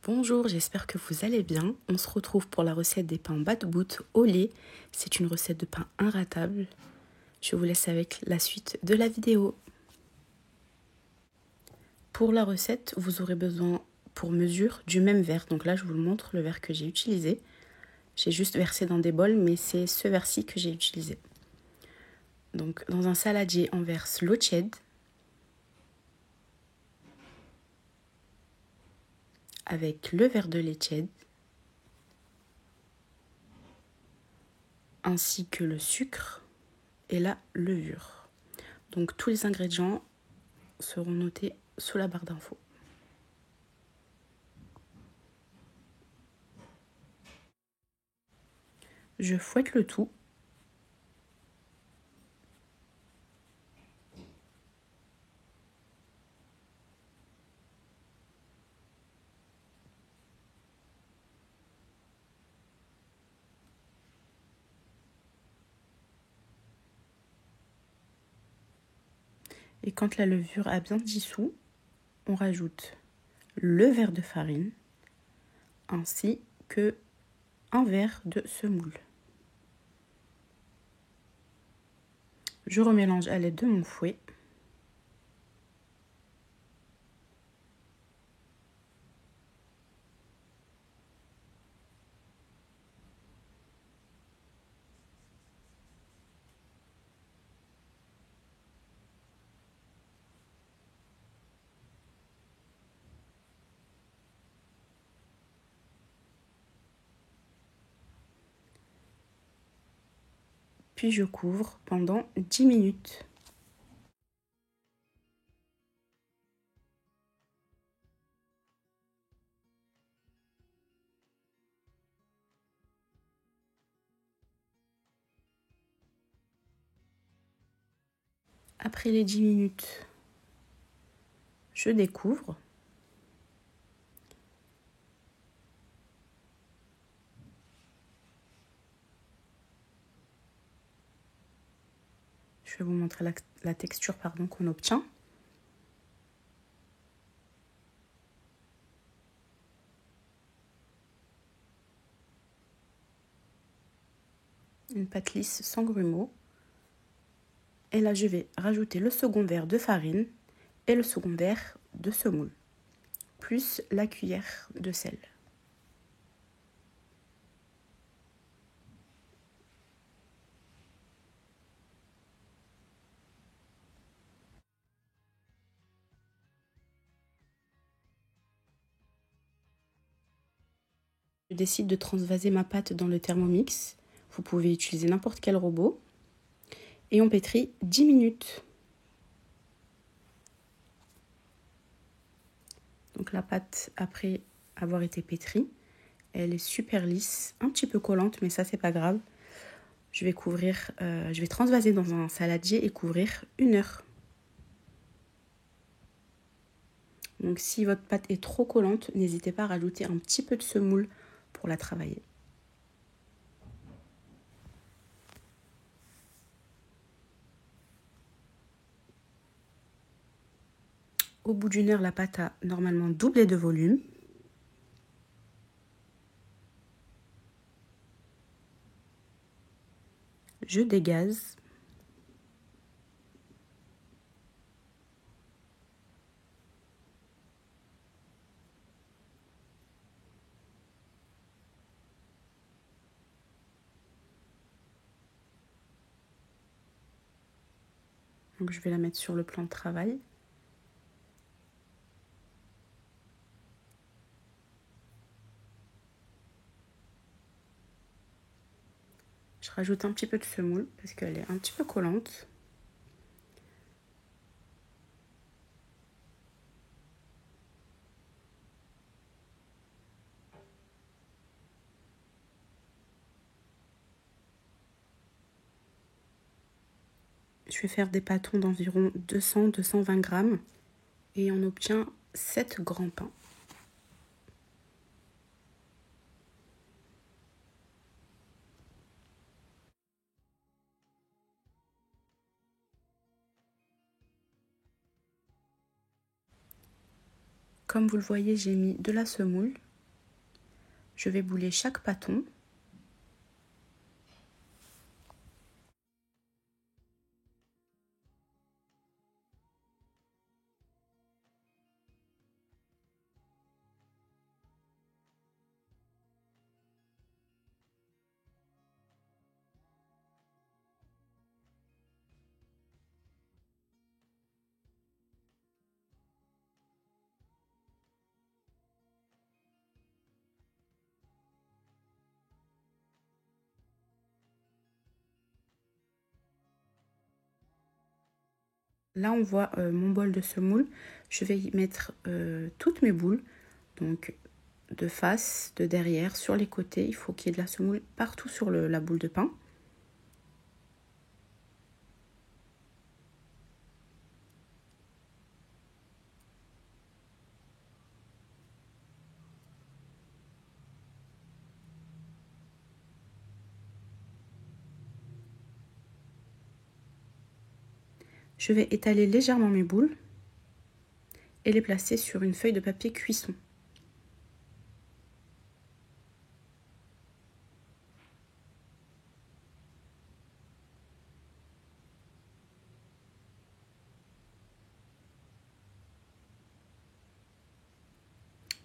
Bonjour, j'espère que vous allez bien. On se retrouve pour la recette des pains bat-bout au lait. C'est une recette de pain inratable. Je vous laisse avec la suite de la vidéo. Pour la recette, vous aurez besoin pour mesure du même verre. Donc là, je vous le montre, le verre que j'ai utilisé. J'ai juste versé dans des bols, mais c'est ce verre-ci que j'ai utilisé. Donc dans un saladier, on verse l'eau tiède. Avec le verre de lait tiède. Ainsi que le sucre et la levure. Donc tous les ingrédients seront notés sous la barre d'infos. Je fouette le tout. Et quand la levure a bien dissous, on rajoute le verre de farine ainsi que un verre de semoule. Je remélange à l'aide de mon fouet. Puis je couvre pendant 10 minutes. Après les 10 minutes, je découvre. Je vais vous montrer la texture qu'on obtient. Une pâte lisse sans grumeaux. Et là, je vais rajouter le second verre de farine et le second verre de semoule, plus la cuillère de sel. Je décide de transvaser ma pâte dans le Thermomix. Vous pouvez utiliser n'importe quel robot. Et on pétrit 10 minutes. Donc la pâte, après avoir été pétrie, elle est super lisse, un petit peu collante, mais ça c'est pas grave. Je vais transvaser dans un saladier et couvrir 1 heure. Donc si votre pâte est trop collante, n'hésitez pas à rajouter un petit peu de semoule pour la travailler. Au bout d'1 heure, la pâte a normalement doublé de volume. Je dégaze. Donc je vais la mettre sur le plan de travail. Je rajoute un petit peu de semoule parce qu'elle est un petit peu collante. Je vais faire des pâtons d'environ 200-220 grammes et on obtient 7 grands pains. Comme vous le voyez, j'ai mis de la semoule Je vais bouler chaque pâton. Là, on voit mon bol de semoule. Je vais y mettre toutes mes boules. Donc, de face, de derrière, sur les côtés. Il faut qu'il y ait de la semoule partout sur la boule de pain. Je vais étaler légèrement mes boules et les placer sur une feuille de papier cuisson.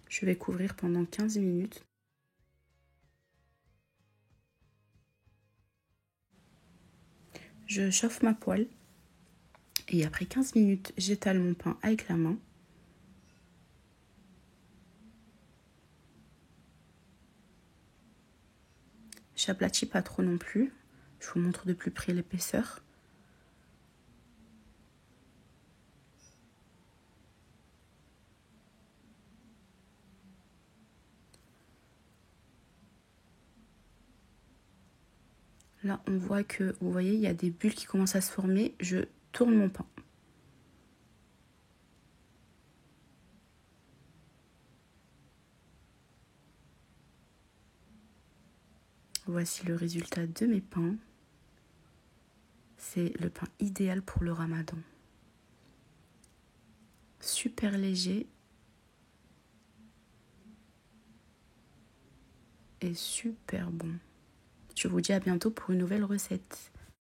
Je vais couvrir pendant 15 minutes. Je chauffe ma poêle et après 15 minutes, j'étale mon pain avec la main. J'aplatis pas trop non plus. Je vous montre de plus près l'épaisseur. Là, on voit que, vous voyez, il y a des bulles qui commencent à se former. Je tourne mon pain. Voici le résultat de mes pains. C'est le pain idéal pour le ramadan. Super léger et super bon. Je vous dis à bientôt pour une nouvelle recette.